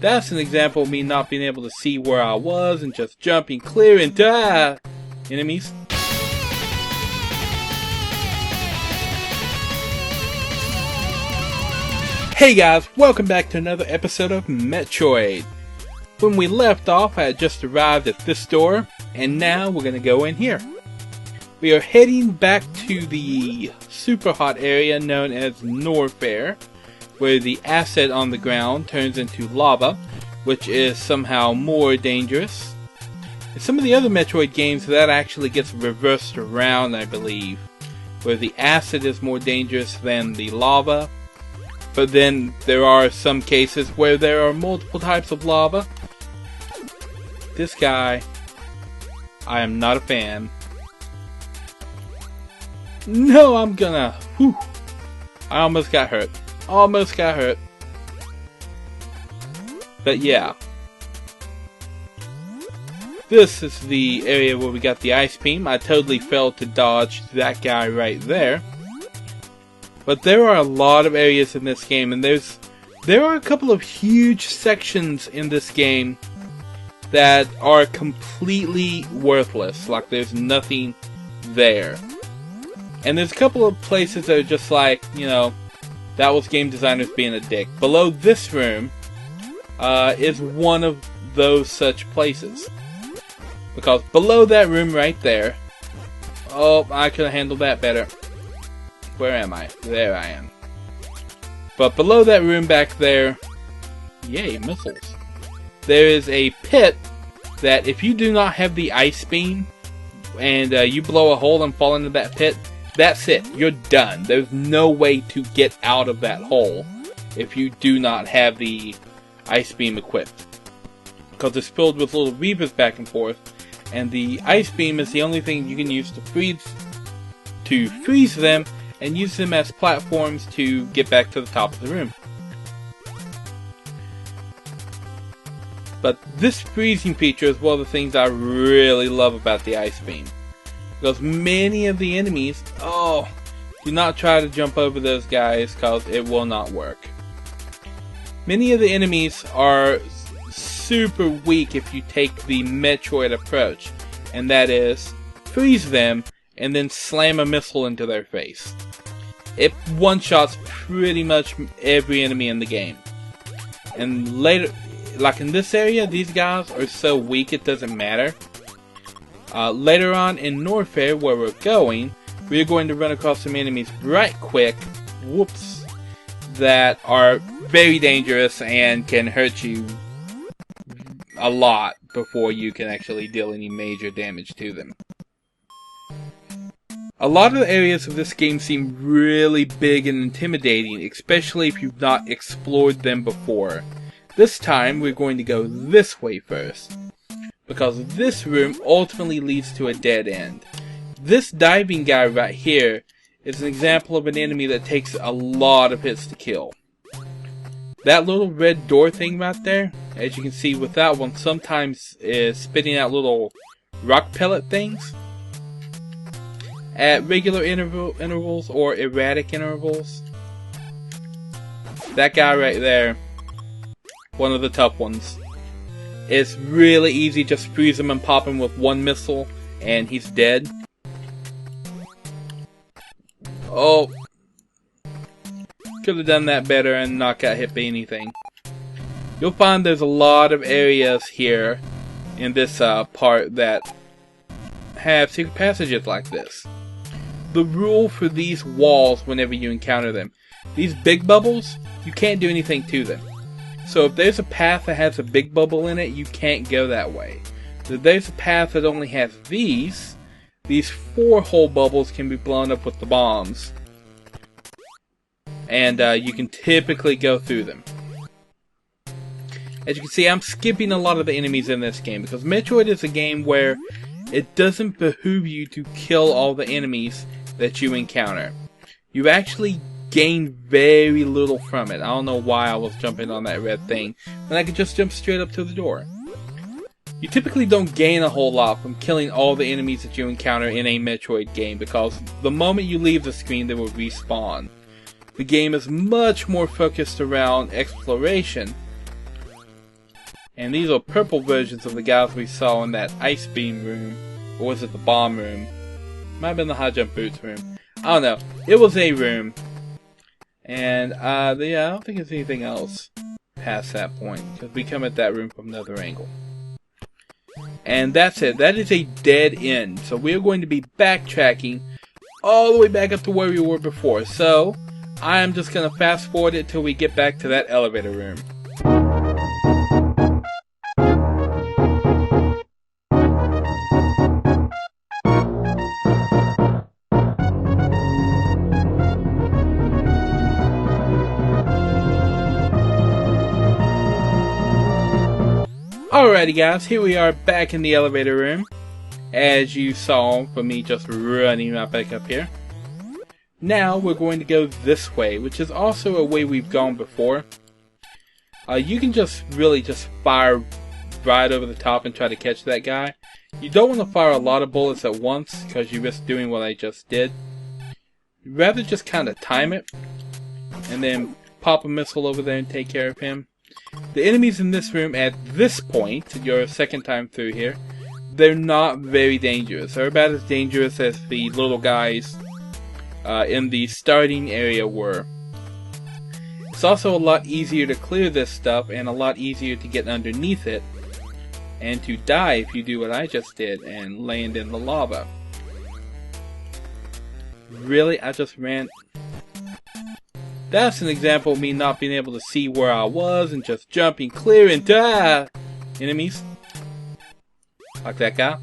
That's an example of me not being able to see where I was and just jumping clear and die enemies. Hey guys, welcome back to another episode of Metroid. When we left off, I had just arrived at this door, and now we're going to go in here. We are heading back to the super hot area known as Norfair, where the acid on the ground turns into lava, which is somehow more dangerous. In some of the other Metroid games, that actually gets reversed around, I believe, where the acid is more dangerous than the lava. But then there are some cases where there are multiple types of lava. This guy, I am not a fan. No, I'm gonna... Whew, I almost got hurt. Almost got hurt. But yeah. This is the area where we got the ice beam. I totally failed to dodge that guy right there. But there are a lot of areas in this game, and there are a couple of huge sections in this game that are completely worthless. Like there's nothing there. And there's a couple of places that are just like, you know, that was game designers being a dick. Below this room is one of those such places. Because below that room right there... Oh, I could have handled that better. Where am I? There I am. But below that room back there... Yay, missiles. There is a pit that if you do not have the ice beam and you blow a hole and fall into that pit, that's it. You're done. There's no way to get out of that hole if you do not have the ice beam equipped. Because it's filled with little reavers back and forth, and the ice beam is the only thing you can use to freeze them and use them as platforms to get back to the top of the room. But this freezing feature is one of the things I really love about the ice beam. Because many of the enemies, do not try to jump over those guys because it will not work. Many of the enemies are super weak if you take the Metroid approach, and that is freeze them and then slam a missile into their face. It one-shots pretty much every enemy in the game. And later, like in this area, these guys are so weak it doesn't matter. Later on in Norfair, where we're going to run across some enemies right quick, whoops, that are very dangerous and can hurt you a lot before you can actually deal any major damage to them. A lot of the areas of this game seem really big and intimidating, especially if you've not explored them before. This time, we're going to go this way first, because this room ultimately leads to a dead end. This diving guy right here is an example of an enemy that takes a lot of hits to kill. That little red door thing right there, as you can see with that one, sometimes is spitting out little rock pellet things at regular intervals or erratic intervals. That guy right there, one of the tough ones. It's really easy, just freeze him and pop him with one missile and he's dead. Oh, could have done that better and not got hit by anything. You'll find there's a lot of areas here in this part that have secret passages like this. The rule for these walls whenever you encounter them, these big bubbles, you can't do anything to them. So if there's a path that has a big bubble in it, you can't go that way. If there's a path that only has these 4-hole bubbles can be blown up with the bombs. And you can typically go through them. As you can see, I'm skipping a lot of the enemies in this game, because Metroid is a game where it doesn't behoove you to kill all the enemies that you encounter. You actually gain very little from it. I don't know why I was jumping on that red thing when I could just jump straight up to the door. You typically don't gain a whole lot from killing all the enemies that you encounter in a Metroid game, because the moment you leave the screen they will respawn. The game is much more focused around exploration, And these are purple versions of the guys we saw in that ice beam room. Or was it the bomb room? Might have been the high jump boots room. I don't know. It was a room. And yeah, I don't think there's anything else past that point. Because we come at that room from another angle. And that's it. That is a dead end. So we're going to be backtracking all the way back up to where we were before. So I am just going to fast forward it till we get back to that elevator room. Alrighty guys, here we are back in the elevator room, as you saw from me just running right back up here. Now we're going to go this way, which is also a way we've gone before. You can just really just fire right over the top and try to catch that guy. You don't want to fire a lot of bullets at once, because you risk doing what I just did. You'd rather just kind of time it, and then pop a missile over there and take care of him. The enemies in this room at this point, your second time through here, they're not very dangerous. They're about as dangerous as the little guys in the starting area were. It's also a lot easier to clear this stuff and a lot easier to get underneath it and to die if you do what I just did and land in the lava. Really? I just ran... That's an example of me not being able to see where I was and just jumping clear and die enemies. Like that guy.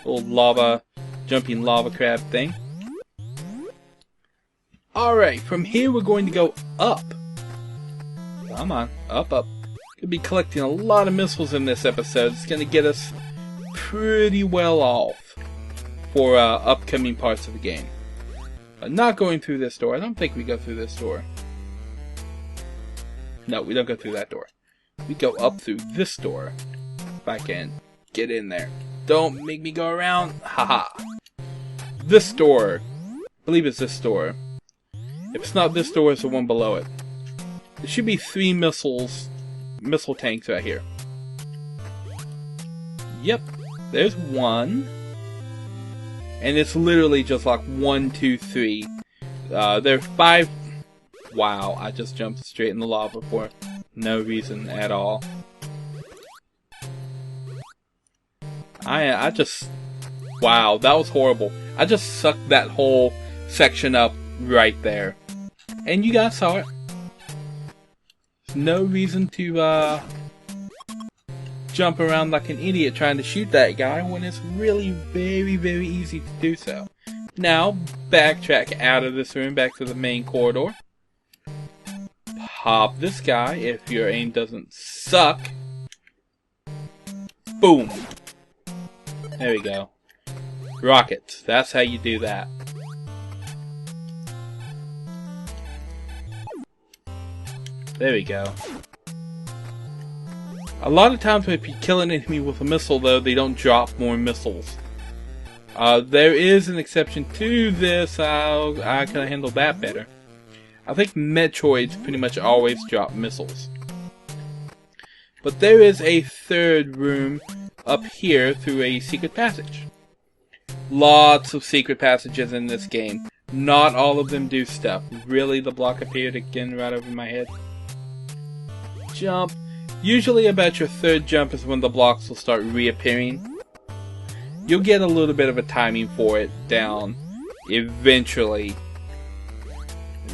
Little lava, jumping lava crab thing. Alright, from here we're going to go up. Come on, up, up. Gonna be collecting a lot of missiles in this episode. It's gonna get us pretty well off for upcoming parts of the game. Not going through this door. I don't think we go through this door. No, we don't go through that door. We go up through this door. If I can get in there. Don't make me go around. Haha. This door. I believe it's this door. If it's not this door, it's the one below it. There should be 3 missile tanks right here. Yep. There's one. And it's literally just like 1, 2, 3. There are 5. Wow, I just jumped straight in the lava for no reason at all. I just... Wow, that was horrible. I just sucked that whole section up right there. And you guys saw it. There's no reason to jump around like an idiot trying to shoot that guy when it's really very, very easy to do so. Now, backtrack out of this room back to the main corridor. Pop this guy if your aim doesn't suck. Boom. There we go. Rockets. That's how you do that. There we go. A lot of times when you kill an enemy with a missile, though, they don't drop more missiles. There is an exception to this. I can handle that better. I think Metroids pretty much always drop missiles. But there is a third room up here through a secret passage. Lots of secret passages in this game. Not all of them do stuff. Really, the block appeared again right over my head. Jump. Usually about your third jump is when the blocks will start reappearing. You'll get a little bit of a timing for it down eventually.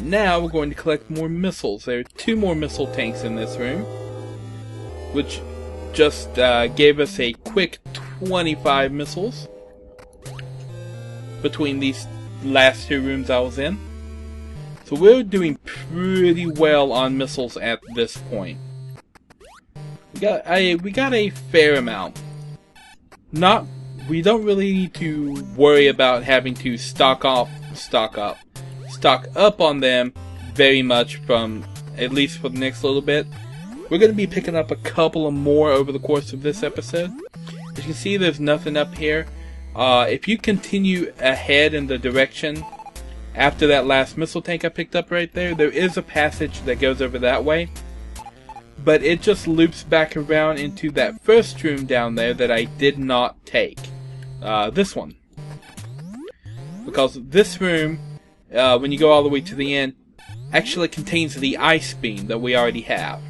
Now we're going to collect more missiles. There are 2 more missile tanks in this room, which just gave us a quick 25 missiles between these last 2 rooms I was in. So we're doing pretty well on missiles at this point. We got a fair amount. We don't really need to worry about having to stock up on them very much from, at least for the next little bit. We're going to be picking up a couple of more over the course of this episode. As you can see, there's nothing up here. If you continue ahead in the direction after that last missile tank I picked up right there, there is a passage that goes over that way. but it just loops back around into that first room down there that I did not take. This one. Because this room, when you go all the way to the end, actually contains the ice beam that we already have.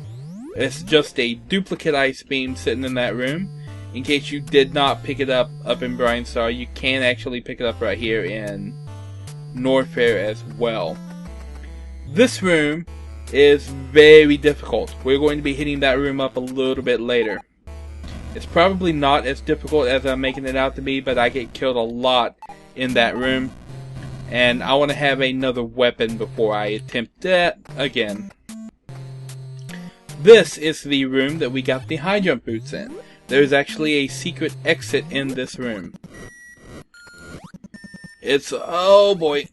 It's just a duplicate ice beam sitting in that room. In case you did not pick it up in Brine Star, you can actually pick it up right here in Norfair as well. This room is very difficult. We're going to be hitting that room up a little bit later. It's probably not as difficult as I'm making it out to be, but I get killed a lot in that room. And I want to have another weapon before I attempt that again. This is the room that we got the high jump boots in. There's actually a secret exit in this room. It's... oh boy.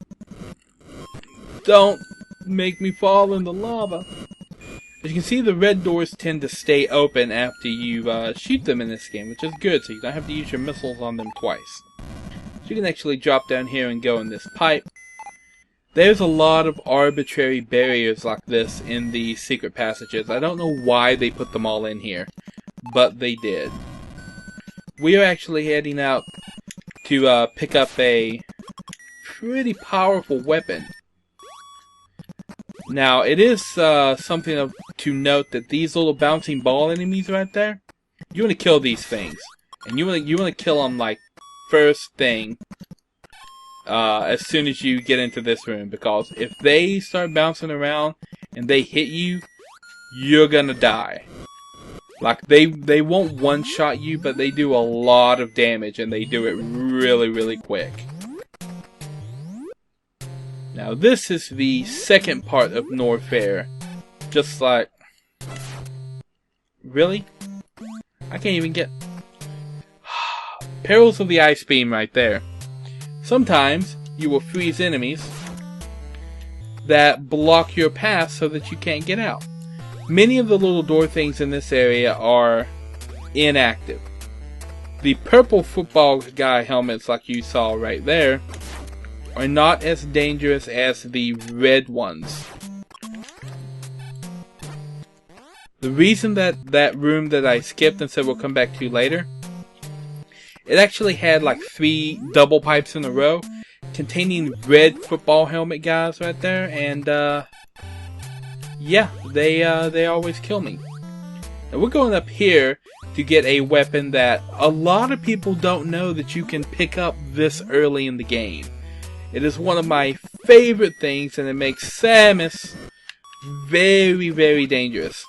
Don't make me fall in the lava. As you can see, the red doors tend to stay open after you shoot them in this game, which is good, so you don't have to use your missiles on them twice. So you can actually drop down here and go in this pipe. There's a lot of arbitrary barriers like this in the secret passages. I don't know why they put them all in here, but they did. We are actually heading out to pick up a pretty powerful weapon. Now, it is something to note that these little bouncing ball enemies right there, you want to kill these things. And you want to kill them like first thing. As soon as you get into this room, because if they start bouncing around and they hit you, you're gonna die. Like, they won't one-shot you, but they do a lot of damage, and they do it really, really quick. Now, this is the second part of Norfair. Just like... really? I can't even get... Perils of the Ice Beam right there. Sometimes you will freeze enemies that block your path so that you can't get out. Many of the little door things in this area are inactive. The purple football guy helmets, like you saw right there, are not as dangerous as the red ones. The reason that room that I skipped and said we'll come back to later, it actually had like 3 double pipes in a row containing red football helmet guys right there, and yeah, they always kill me. Now we're going up here to get a weapon that a lot of people don't know that you can pick up this early in the game. It is one of my favorite things, and it makes Samus very, very dangerous.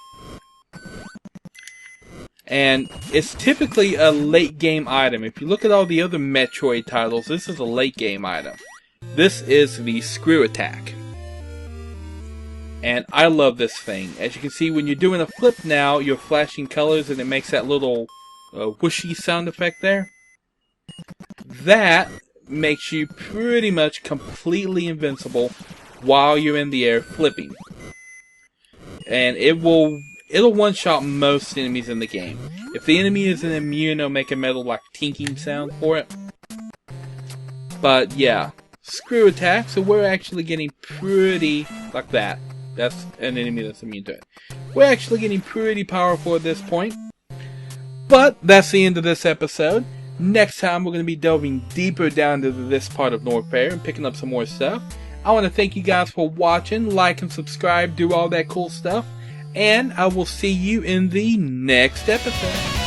And it's typically a late game item. If you look at all the other Metroid titles, this is a late game item. This is the screw attack. And I love this thing. As you can see, when you're doing a flip now, you're flashing colors and it makes that little whooshy sound effect there. That makes you pretty much completely invincible while you're in the air flipping. And it'll one-shot most enemies in the game. If the enemy isn't immune, it'll make a metal like tinking sound for it. But yeah, screw attack, so we're actually getting pretty like that. That's an enemy that's immune to it. We're actually getting pretty powerful at this point. But that's the end of this episode. Next time we're going to be delving deeper down into this part of Norfair and picking up some more stuff. I want to thank you guys for watching, like and subscribe, do all that cool stuff. And I will see you in the next episode.